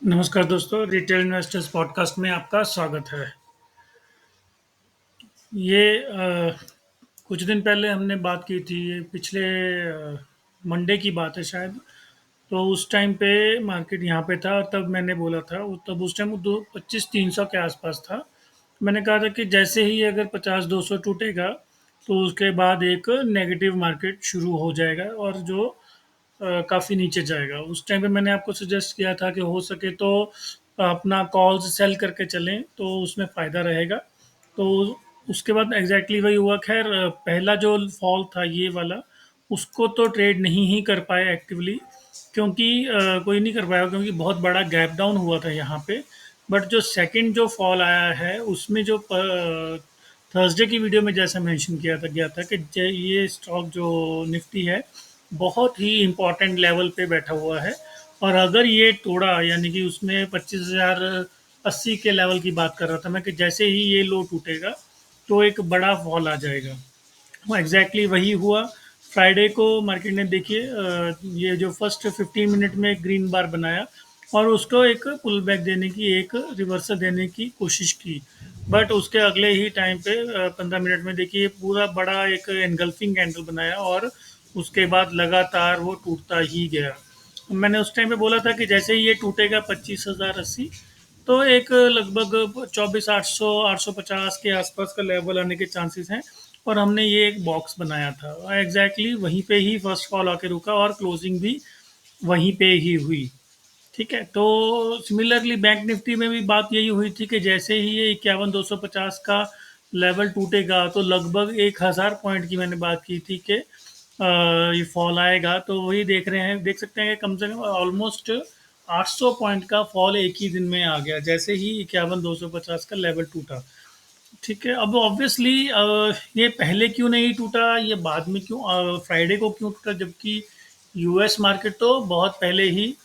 नमस्कार दोस्तों, retail investors podcast में आपका स्वागत है। ये कुछ दिन पहले हमने बात की थी, ये पिछले मंडे की बात है शायद। तो उस टाइम पे मार्केट यहाँ पे था, तब मैंने बोला था, तब उस टाइम वो दो 25-300 के आसपास था। मैंने कहा था कि जैसे ही अगर 50-200 टूटेगा तो उसके बाद एक नेगेटिव मार्केट शुरू हो जाएगा और जो काफ़ी नीचे जाएगा। उस टाइम पे मैंने आपको सजेस्ट किया था कि हो सके तो अपना कॉल्स सेल करके चलें तो उसमें फ़ायदा रहेगा। तो उसके बाद एग्जैक्टली वही हुआ। खैर, पहला जो फॉल था ये वाला, उसको तो ट्रेड नहीं ही कर पाए एक्टिवली, क्योंकि कोई नहीं कर पाया क्योंकि बहुत बड़ा गैप डाउन हुआ था यहाँ पे। बट जो सेकंड जो फॉल आया है उसमें जो थर्सडे की वीडियो में जैसा मेंशन किया था गया था कि ये स्टॉक जो निफ्टी है बहुत ही इम्पोर्टेंट लेवल पे बैठा हुआ है। और अगर ये तोड़ा, यानी कि उसमें 25,080 के लेवल की बात कर रहा था मैं, कि जैसे ही ये लो टूटेगा तो एक बड़ा फॉल आ जाएगा। वो एग्जैक्टली वही हुआ। फ्राइडे को मार्केट ने देखिए, ये जो फर्स्ट 15 मिनट में ग्रीन बार बनाया और उसको एक पुल बैक देने की, एक रिवर्सल देने की कोशिश की। बट उसके अगले ही टाइम पे 15 मिनट में देखिए पूरा बड़ा एक एनगल्फिंग कैंडल बनाया और उसके बाद लगातार वो टूटता ही गया। मैंने उस टाइम पे बोला था कि जैसे ही ये टूटेगा 25,080, तो एक लगभग 24,800 850 के आसपास का लेवल आने के चांसेस हैं। और हमने ये एक बॉक्स बनाया था, एग्जैक्टली वहीं पे ही फर्स्ट कॉल आके रुका और क्लोजिंग भी वहीं पे ही हुई। ठीक है, तो सिमिलरली बैंक निफ्टी में भी बात यही हुई थी कि जैसे ही ये 51,250 का लेवल टूटेगा तो लगभग 1,000 पॉइंट की मैंने बात की थी कि ये फॉल आएगा। तो वही देख रहे हैं, देख सकते हैं कि कम से कम ऑलमोस्ट 800 पॉइंट का फॉल एक ही दिन में आ गया जैसे ही 51,250 का लेवल टूटा। ठीक है, अब ऑब्वियसली ये पहले क्यों नहीं टूटा, ये बाद में क्यों, फ्राइडे को क्यों टूटा, जबकि यूएस मार्केट तो बहुत पहले ही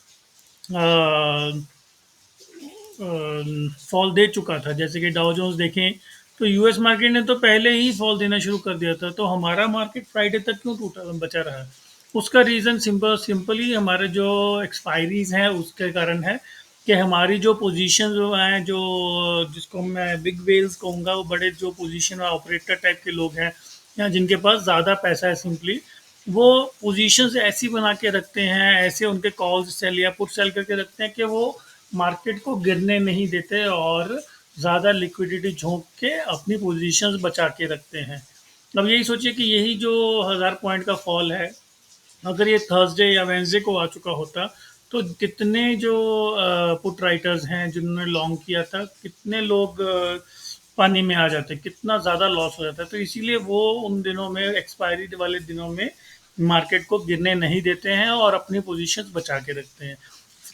फॉल दे चुका था। जैसे कि डाउ जोन्स देखें तो यूएस मार्केट ने तो पहले ही फॉल देना शुरू कर दिया था, तो हमारा मार्केट फ्राइडे तक क्यों टूटा बचा रहा है? उसका रीज़न सिंपली हमारे जो एक्सपायरीज हैं उसके कारण है कि हमारी जो पोजीशन जो हैं, जो जिसको मैं बिग वेल्स कहूँगा, वो बड़े जो पोजीशन ऑपरेटर टाइप के लोग हैं या जिनके पास ज़्यादा पैसा है, सिंपली वो पोजीशंस ऐसी बना के रखते हैं, ऐसे उनके कॉल्स सेल या पुट सेल करके रखते हैं कि वो मार्केट को गिरने नहीं देते और ज़्यादा लिक्विडिटी झोंक के अपनी पोजीशंस बचा के रखते हैं। अब यही सोचिए कि यही जो 1,000 पॉइंट का फॉल है, अगर ये थर्सडे या वेंसडे को आ चुका होता तो कितने जो पुट राइटर्स हैं जिन्होंने लॉन्ग किया था, कितने लोग पानी में आ जाते, कितना ज़्यादा लॉस हो जाता है। तो इसीलिए वो उन दिनों में, एक्सपायरी वाले दिनों में, मार्केट को गिरने नहीं देते हैं और अपनी पोजीशंस बचा के रखते हैं।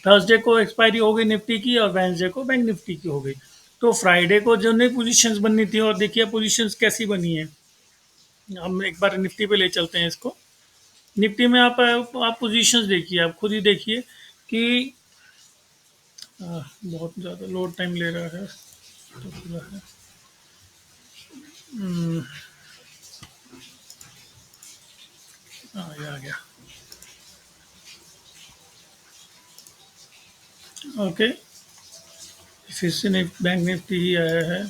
थर्सडे को एक्सपायरी हो गई निफ्टी की और वेंसडे को बैंक निफ्टी की हो गई। तो फ्राइडे को जो नई पोजीशंस बननी थी, और देखिए पोजीशंस कैसी बनी है। हम एक बार निफ्टी पे ले चलते हैं इसको। निफ्टी में आप पोजीशंस देखिए, आप खुद ही देखिए कि बहुत ज़्यादा लोड टाइम ले रहा है। तो पूरा है। हम्म, ये आ गया। ओके, फिर से बैंक निफ्टी ही आया है,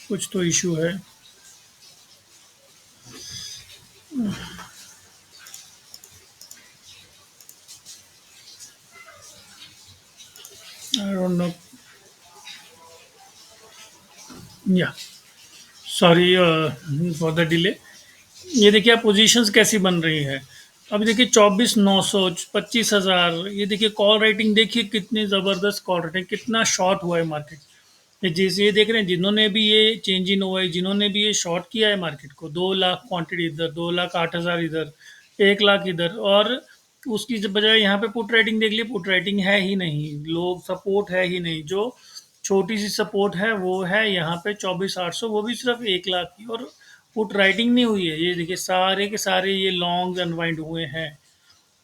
कुछ तो इशू है। आई डोंट नो, या सॉरी फॉर द डिले। ये देखिए आप पोजीशंस कैसी बन रही है। अभी देखिए 24,900, 25,000, ये देखिए कॉल राइटिंग, देखिए कितनी ज़बरदस्त कॉल राइटिंग, कितना शॉर्ट हुआ है मार्केट। ये जैसे ये देख रहे हैं, जिन्होंने भी ये चेंज इन हुआ है, जिन्होंने भी ये शॉर्ट किया है मार्केट को, 2 लाख क्वांटिटी इधर, 2,08,000 इधर, 1 लाख इधर, और उसकी जब बजाय यहाँ पे पुट राइटिंग देख लिए, पुट राइटिंग है ही नहीं, लोग सपोर्ट है ही नहीं। जो छोटी सी सपोर्ट है वो है यहाँ पे 24,800, वो भी सिर्फ 1 लाख की, और पुट राइटिंग नहीं हुई है। ये देखिए सारे के सारे ये लॉन्ग अनवाइंड हुए हैं।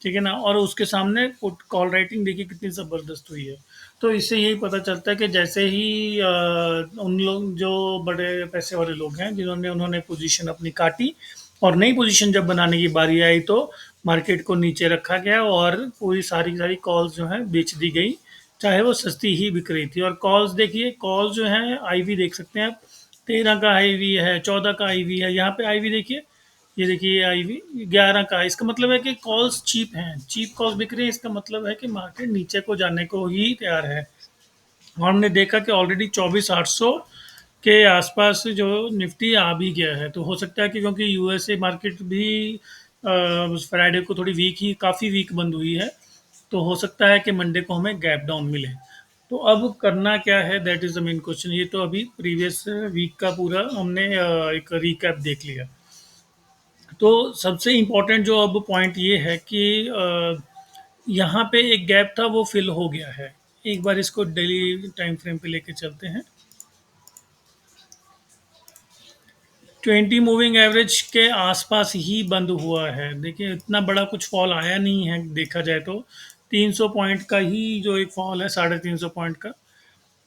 ठीक है ना, और उसके सामने पुट कॉल राइटिंग देखिए कितनी ज़बरदस्त हुई है। तो इससे यही पता चलता है कि जैसे ही उन लोग जो बड़े पैसे वाले लोग हैं, जिन्होंने उन्होंने पोजीशन अपनी काटी और नई पोजीशन जब बनाने की बारी आई तो मार्केट को नीचे रखा गया और पूरी सारी सारी कॉल्स जो हैं बेच दी गई चाहे वो सस्ती ही बिक रही थी। और कॉल्स देखिए, कॉल्स जो है आईवी देख सकते हैं आप, 13 का आईवी है, 14 का आईवी है, यहाँ पे आईवी देखिए, ये देखिए आईवी 11 का है। इसका मतलब है कि कॉल्स चीप हैं, चीप कॉल्स बिक रही है, इसका मतलब है कि मार्केट नीचे को जाने को ही तैयार है। और हमने देखा कि ऑलरेडी 24,800 के आसपास जो निफ्टी आ भी गया है। तो हो सकता है कि क्योंकि यूएसए मार्केट भी फ्राइडे को थोड़ी वीक ही, काफ़ी वीक बंद हुई है, तो हो सकता है कि मंडे को हमें गैप डाउन मिले। तो अब करना क्या है, that is the main question. ये तो अभी प्रीवियस वीक का पूरा हमने एक रिकैप देख लिया। तो सबसे इम्पोर्टेंट जो अब पॉइंट ये है कि यहाँ पे एक गैप था, वो फिल हो गया है। एक बार इसको डेली टाइम फ्रेम पे लेके चलते हैं। 20 मूविंग एवरेज के आसपास ही बंद हुआ है। देखिए इतना बड़ा कुछ फॉल आया नहीं है, देखा जाए तो 300 पॉइंट का ही जो एक फॉल है, 350 पॉइंट का।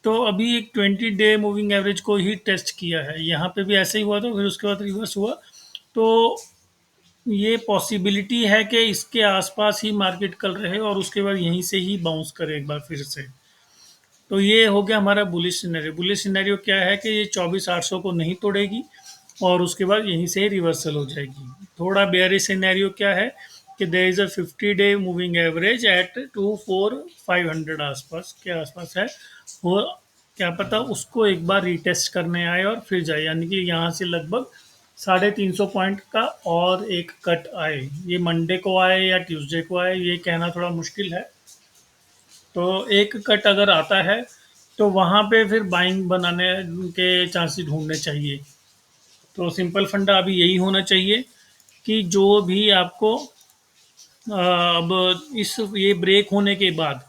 तो अभी एक 20 डे मूविंग एवरेज को ही टेस्ट किया है, यहाँ पे भी ऐसे ही हुआ था, फिर उसके बाद रिवर्स हुआ। तो ये पॉसिबिलिटी है कि इसके आसपास ही मार्केट कल रहे और उसके बाद यहीं से ही बाउंस करे एक बार फिर से। तो ये हो गया हमारा बुलिश सिनेरियो। बुलिश सिनेरियो क्या है कि ये 24,800 को नहीं तोड़ेगी और उसके बाद यहीं से ही रिवर्सल हो जाएगी। थोड़ा बेयरिश सिनेरियो क्या है कि there is a 50 day moving average at 24,500 आसपास के आसपास है। वो क्या पता उसको एक बार रीटेस्ट करने आए और फिर जाए, यानी कि यहाँ से लगभग 350 पॉइंट का और एक कट आए। ये मंडे को आए या ट्यूसडे को आए, ये कहना थोड़ा मुश्किल है। तो एक कट अगर आता है तो वहाँ पे फिर बाइंग बनाने के चांसेस ढूंढने चाहिए। तो सिंपल फंडा अभी यही होना चाहिए कि जो भी आपको अब इस ये ब्रेक होने के बाद,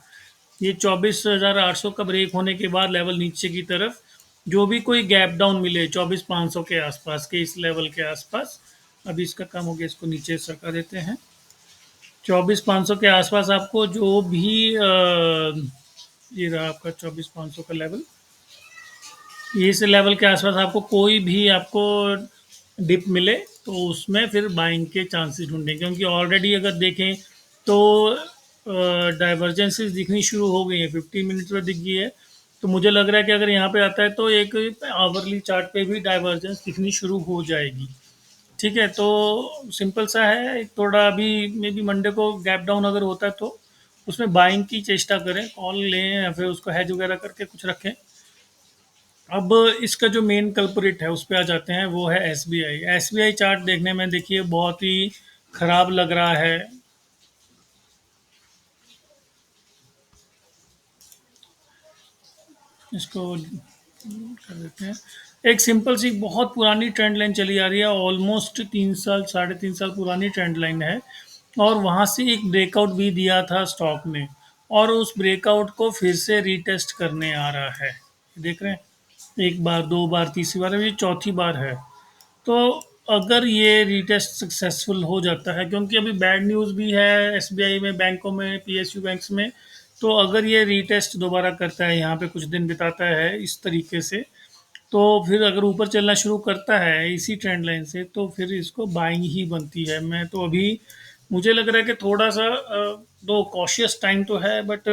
ये 24,800 का ब्रेक होने के बाद लेवल नीचे की तरफ जो भी कोई गैप डाउन मिले 24,500 के आसपास के, इस लेवल के आसपास, अभी इसका कम हो गया, इसको नीचे सरका देते हैं। 24,500 के आसपास आपको जो भी ये रहा आपका 24,500 का लेवल, इस लेवल के आसपास आपको कोई भी आपको डिप मिले तो उसमें फिर बाइंग के चांसेस ढूंढें, क्योंकि ऑलरेडी अगर देखें तो डाइवर्जेंसेस दिखनी शुरू हो गई है, 15 मिनट्स में दिख गई है। तो मुझे लग रहा है कि अगर यहाँ पे आता है तो एक आवरली चार्ट पे भी डाइवर्जेंस दिखनी शुरू हो जाएगी। ठीक है, तो सिंपल सा है, एक थोड़ा अभी मे बी मंडे को गैप डाउन अगर होता है तो उसमें बाइंग की चेष्टा करें, कॉल लें या फिर उसको हैज वगैरह करके कुछ रखें। अब इसका जो मेन कल्परिट है उस पे आ जाते हैं, वो है एसबीआई। एसबीआई चार्ट देखने में देखिए बहुत ही खराब लग रहा है। इसको कर देते हैं। एक सिंपल सी बहुत पुरानी ट्रेंड लाइन चली आ रही है, ऑलमोस्ट 3 साल 3.5 साल पुरानी ट्रेंड लाइन है। और वहाँ से एक ब्रेकआउट भी दिया था स्टॉक ने, और उस ब्रेकआउट को फिर से रीटेस्ट करने आ रहा है। देख रहे हैं, एक बार, दो बार, तीसरी बार, ये चौथी बार है। तो अगर ये रीटेस्ट सक्सेसफुल हो जाता है, क्योंकि अभी बैड न्यूज़ भी है एसबीआई में, बैंकों में, पीएसयू बैंक्स में। तो अगर ये रीटेस्ट दोबारा करता है, यहाँ पे कुछ दिन बिताता है इस तरीके से, तो फिर अगर ऊपर चलना शुरू करता है इसी ट्रेंड लाइन से, तो फिर इसको बाइंग ही बनती है। मैं तो अभी मुझे लग रहा है कि थोड़ा सा दो कॉशियस टाइम तो है, बट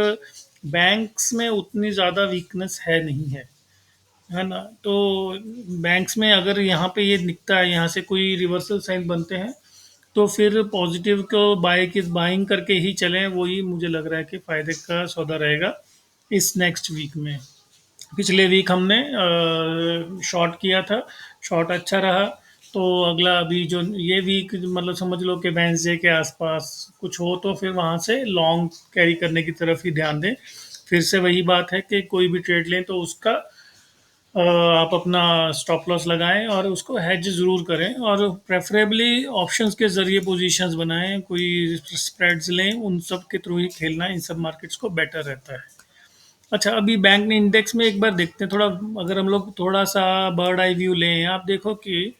बैंक्स में उतनी ज़्यादा वीकनेस है नहीं है ना। तो बैंक्स में अगर यहाँ पे ये दिखता है, यहाँ से कोई रिवर्सल साइन बनते हैं, तो फिर पॉजिटिव को बाय की बाइंग करके ही चलें, वही मुझे लग रहा है कि फ़ायदे का सौदा रहेगा इस नेक्स्ट वीक में। पिछले वीक हमने शॉर्ट किया था, शॉर्ट अच्छा रहा। तो अगला अभी जो ये वीक, मतलब समझ लो कि वेंसडे के आसपास कुछ हो तो फिर वहाँ से लॉन्ग कैरी करने की तरफ ही ध्यान दें। फिर से वही बात है कि कोई भी ट्रेड लें तो उसका आप अपना स्टॉप लॉस लगाएं और उसको हेज ज़रूर करें, और प्रेफरेबली ऑप्शंस के ज़रिए पोजीशंस बनाएं, कोई स्प्रेड्स लें, उन सब के थ्रू ही खेलना इन सब मार्केट्स को बेटर रहता है। अच्छा, अभी बैंक ने इंडेक्स में एक बार देखते हैं थोड़ा, अगर हम लोग थोड़ा सा बर्ड आई व्यू लें, आप देखो कि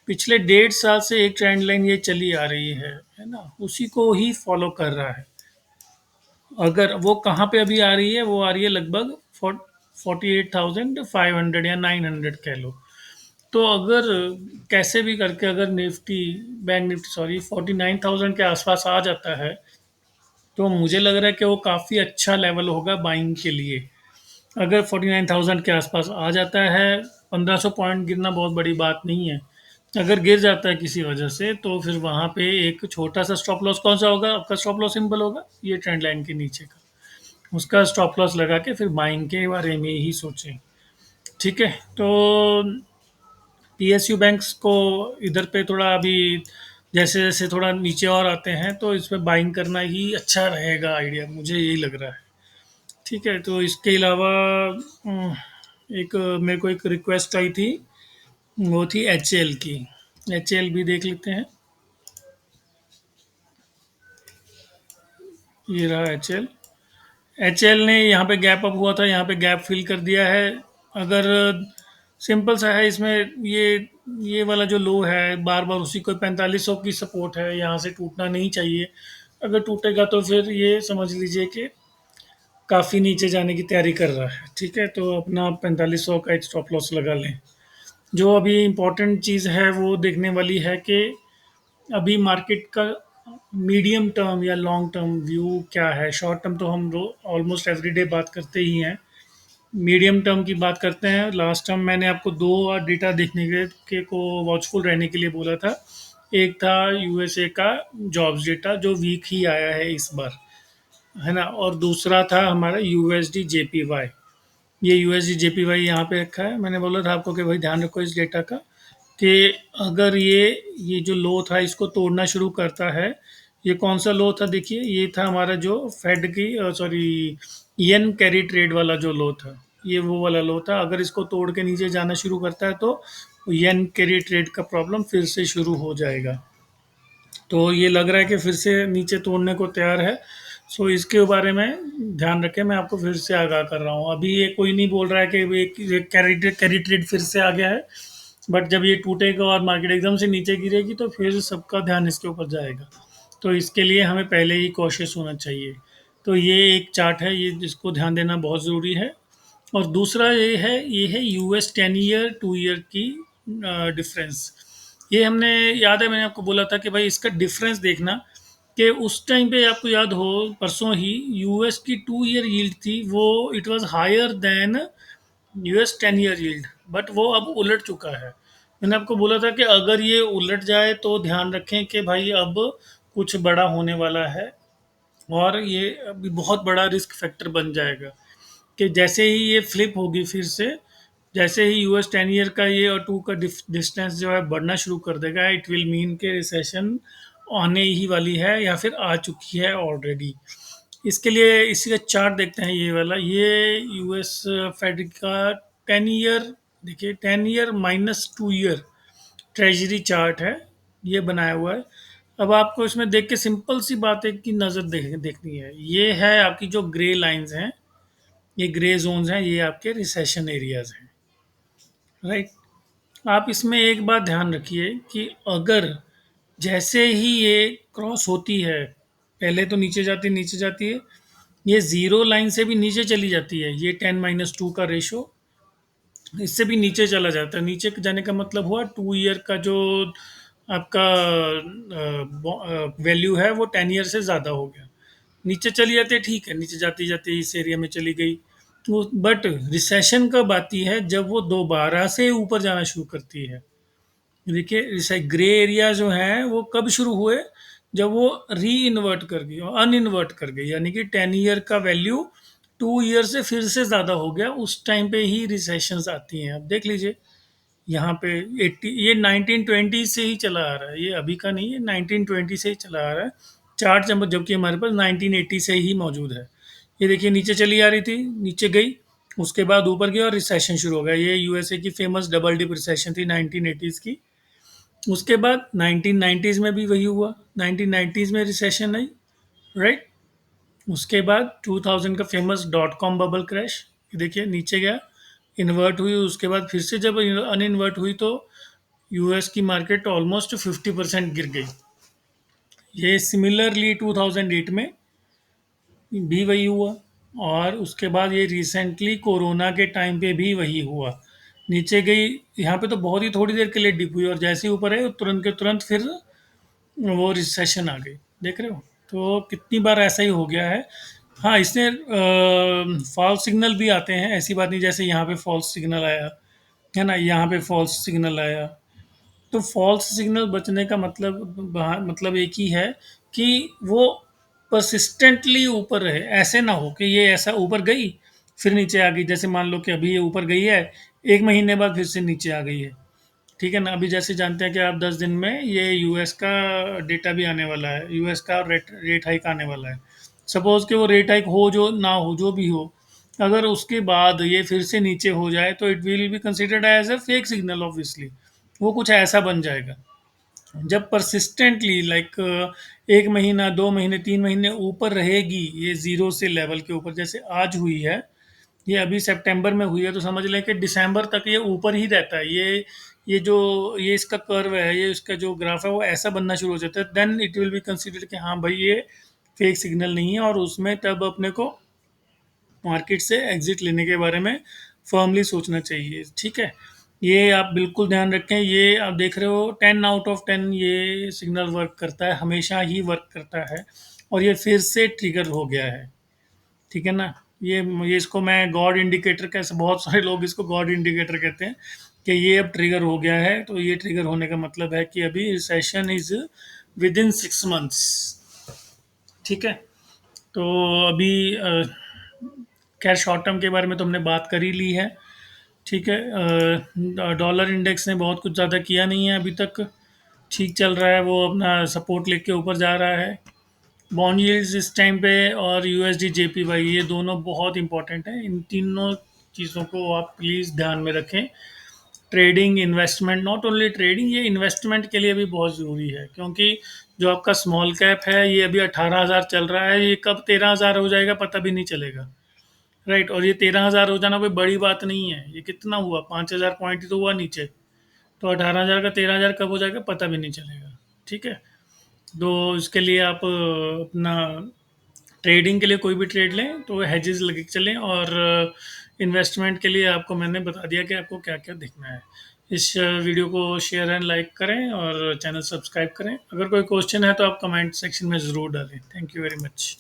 पिछले 1.5 साल से एक ट्रेंड लाइन ये चली आ रही है ना, उसी को ही फॉलो कर रहा है। अगर वो कहाँ पे अभी आ रही है, वो आ रही है लगभग 48,500 या 900 कह लो। तो अगर कैसे भी करके अगर निफ्टी, बैंक निफ्टी सॉरी, 49,000 के आसपास आ जाता है, तो मुझे लग रहा है कि वो काफ़ी अच्छा लेवल होगा बाइंग के लिए। अगर 49,000 के आसपास आ जाता है, 1500 पॉइंट गिरना बहुत बड़ी बात नहीं है। अगर गिर जाता है किसी वजह से तो फिर वहाँ पे एक छोटा सा स्टॉप लॉस कौन सा होगा, आपका स्टॉप लॉस सिंबल होगा ये ट्रेंड लाइन के नीचे का। उसका स्टॉप लॉस लगा के फिर बाइंग के बारे में ही सोचें। ठीक है, तो पीएसयू बैंक्स को इधर पे थोड़ा अभी जैसे जैसे थोड़ा नीचे और आते हैं तो इस पे बाइंग करना ही अच्छा रहेगा आइडिया, मुझे यही लग रहा है। ठीक है, तो इसके अलावा एक मेरे को एक रिक्वेस्ट आई थी, वो थी एच की। एच भी देख लेते हैं। ये रहा एच एल ने यहाँ पे गैप अप हुआ था, यहाँ पे गैप फिल कर दिया है। अगर सिंपल सा है इसमें, ये वाला जो लो है बार बार उसी को 4500 की सपोर्ट है, यहाँ से टूटना नहीं चाहिए। अगर टूटेगा तो फिर ये समझ लीजिए कि काफ़ी नीचे जाने की तैयारी कर रहा है। ठीक है, तो अपना 4500 का एक स्टॉप लॉस लगा लें। जो अभी इम्पोर्टेंट चीज़ है वो देखने वाली है कि अभी मार्केट का मीडियम टर्म या लॉन्ग टर्म व्यू क्या है। शॉर्ट टर्म तो हम ऑलमोस्ट एवरीडे बात करते ही हैं। मीडियम टर्म की बात करते हैं। लास्ट टाइम मैंने आपको दो डेटा देखने के को वॉचफुल रहने के लिए बोला था। एक था यूएसए का जॉब्स डेटा जो वीक ही आया है इस बार, है ना, और दूसरा था हमारा यूएसडी जेपीवाई। ये यूएसडी जेपीवाई यहाँ पे रखा है। मैंने बोला था आपको कि भाई ध्यान रखो इस डेटा का, कि अगर ये जो लो था इसको तोड़ना शुरू करता है। ये कौन सा लो था देखिए, ये था हमारा जो फेड की सॉरी येन कैरी ट्रेड वाला जो लो था, ये वो वाला लो था। अगर इसको तोड़ के नीचे जाना शुरू करता है तो येन कैरी ट्रेड का प्रॉब्लम फिर से शुरू हो जाएगा। तो ये लग रहा है कि फिर से नीचे तोड़ने को तैयार है। सो इसके बारे में ध्यान रखें, मैं आपको फिर से आगाह कर रहा हूँ। अभी ये कोई नहीं बोल रहा है कि ये कैरी ट्रेड फिर से आ गया है, बट जब ये टूटेगा और मार्केट एकदम से नीचे गिरेगी तो फिर सबका ध्यान इसके ऊपर जाएगा। तो इसके लिए हमें पहले ही कॉशियस होना चाहिए। तो ये एक चार्ट है, ये जिसको ध्यान देना बहुत ज़रूरी है। और दूसरा ये है यूएस 10 ईयर 2 ईयर की डिफरेंस। ये हमने याद है, मैंने आपको बोला था कि भाई इसका डिफरेंस देखना, कि उस टाइम पे आपको याद हो परसों ही यूएस की 2 ईयर यील्ड थी, वो it was higher than US 10 year yield, but वो अब उलट चुका है। मैंने आपको बोला था कि अगर ये उलट जाए तो ध्यान रखें कि भाई अब कुछ बड़ा होने वाला है, और ये अभी बहुत बड़ा रिस्क फैक्टर बन जाएगा। कि जैसे ही ये फ्लिप होगी फिर से, जैसे ही यूएस 10 ईयर का ये और टू का डिस्टेंस जो है बढ़ना शुरू कर देगा, इट विल मीन के रिसेशन आने ही वाली है या फिर आ चुकी है ऑलरेडी। इसके लिए इसी का चार्ट देखते हैं, ये वाला, ये यूएस फेड का 10 ईयर, देखिए 10 ईयर -2 ईयर ट्रेजरी चार्ट है, ये बनाया हुआ है। अब आपको इसमें देख के सिंपल सी बात है कि नज़र देखनी है। ये है आपकी जो ग्रे लाइंस हैं, ये ग्रे जोन्स हैं, ये आपके रिसेशन एरियाज हैं, राइट। आप इसमें एक बात ध्यान रखिए कि अगर जैसे ही ये क्रॉस होती है, पहले तो नीचे जाती है, ये ज़ीरो लाइन से भी नीचे चली जाती है, ये 10-2 का रेशो इससे भी नीचे चला जाता है। नीचे जाने का मतलब हुआ 2 ईयर का जो आपका वैल्यू है वो 10 ईयर से ज़्यादा हो गया। नीचे चली जाती है, ठीक है, नीचे जाती जाती इस एरिया में चली गई। तो बट रिसेशन कब आती है, जब वो दोबारा से ऊपर जाना शुरू करती है। देखिए ग्रे एरिया जो है वो कब शुरू हुए, जब वो री इन्वर्ट कर गई और अन इन्वर्ट कर गई, यानी कि 10 ईयर का वैल्यू 2 ईयर से फिर से ज़्यादा हो गया, उस टाइम पे ही रिसेशंस आती हैं। अब देख लीजिए यहाँ पे 80, ये 1920 से ही चला आ रहा है, ये अभी का नहीं है, 1920 से ही चला आ रहा है चार्ट, जबकि हमारे पास 1980 से ही मौजूद है। ये देखिए नीचे चली आ रही थी, नीचे गई, उसके बाद ऊपर गया और रिसेशन शुरू हो गया। ये यूएसए की फेमस डबल डिप रिसेशन थी 1980s की। उसके बाद 1990s में भी वही हुआ, 1990s में रिसेशन आई, राइट। उसके बाद 2000 का famous dot com bubble crash, ये देखिए नीचे गया, इन्वर्ट हुई, उसके बाद फिर से जब अन इन्वर्ट हुई तो यूएस की मार्केट ऑलमोस्ट 50% गिर गई। ये सिमिलरली 2008 में भी वही हुआ, और उसके बाद ये रिसेंटली कोरोना के टाइम पे भी वही हुआ। नीचे गई, यहाँ पे तो बहुत ही थोड़ी देर के लिए डिप हुई और जैसे ही ऊपर है तुरंत के तुरंत फिर वो रिसेशन आ गई, देख रहे हो। तो कितनी बार ऐसा ही हो गया है। हाँ, इसमें फॉल्स सिग्नल भी आते हैं, ऐसी बात नहीं, जैसे यहाँ पे फॉल्स सिग्नल आया, है ना? यहाँ पे फॉल्स सिग्नल आया। तो फॉल्स सिग्नल बचने का मतलब एक ही है कि वो परसिस्टेंटली ऊपर रहे। ऐसे ना हो कि ये ऐसा ऊपर गई, फिर नीचे आ गई। जैसे मान लो कि अभी ये ऊपर गई है, 1 महीने बाद फिर से नीचे आ गई है। ठीक है ना? अभी जैसे जानते हैं कि आप 10 दिन में ये यूएस का डेटा भी आने वाला है, यूएस का रेट रेट हाइक आने वाला है। सपोज़ कि वो रेट हाइक हो जो ना हो, जो भी हो, अगर उसके बाद ये फिर से नीचे हो जाए तो it will be considered as a fake signal obviously. वो कुछ ऐसा बन जाएगा। जब परसिस्टेंटली लाइक 1 महीना, 2 महीने, 3 महीने ऊपर रहेगी ये ज़ीरो से लेवल के ऊपर, जैसे आज हुई है, ये अभी सितंबर में हुई है, तो समझ लें कि दिसंबर तक ये ऊपर ही रहता है। ये जो ये इसका कर्व है, ये इसका जो ग्राफ है वो ऐसा बनना शुरू हो जाता है, then it will be considered कि हाँ भाई ये फेक सिग्नल नहीं है, और उसमें तब अपने को मार्केट से एग्जिट लेने के बारे में फर्मली सोचना चाहिए। ठीक है? ये आप बिल्कुल ध्यान रखें। ये आप देख रहे हो 10 आउट ऑफ 10 ये सिग्नल वर्क करता है, हमेशा ही वर्क करता है, और ये फिर से ट्रिगर हो गया है। ठीक है ना? ये इसको मैं गॉड इंडिकेटर, कैसे बहुत सारे लोग इसको गॉड इंडिकेटर कहते हैं, कि ये अब ट्रिगर हो गया है। तो ये ट्रिगर होने का मतलब है कि अभी recession is with in 6 months. ठीक है? तो अभी खैर शॉर्ट टर्म के बारे में तो हमने बात कर ही ली है। ठीक है? डॉलर इंडेक्स ने बहुत कुछ ज़्यादा किया नहीं है अभी तक, ठीक चल रहा है, वो अपना सपोर्ट लेके ऊपर जा रहा है। बॉन्ड यील्ड्स इस टाइम पे और यूएसडी जेपीवाई, ये दोनों बहुत इंपॉर्टेंट हैं। इन तीनों चीज़ों को आप प्लीज़ ध्यान में रखें। Trading, investment, not only trading, ये इन्वेस्टमेंट के लिए भी बहुत ज़रूरी है, क्योंकि जो आपका स्मॉल कैप है ये अभी 18,000 चल रहा है, ये कब 13,000 हो जाएगा पता भी नहीं चलेगा। राइट? और ये 13,000 हो जाना कोई बड़ी बात नहीं है। ये कितना हुआ, 5,000 पॉइंट ही तो हुआ नीचे। तो 18,000 का 13,000 कब हो जाएगा पता भी नहीं चलेगा। ठीक है? तो इसके लिए आप अपना ट्रेडिंग के लिए कोई भी ट्रेड लें तो हेजेस लगे के चलें, और इन्वेस्टमेंट के लिए आपको मैंने बता दिया कि आपको क्या क्या देखना है। इस वीडियो को शेयर एंड लाइक करें और चैनल सब्सक्राइब करें। अगर कोई क्वेश्चन है तो आप कमेंट सेक्शन में ज़रूर डालें। Thank you very much.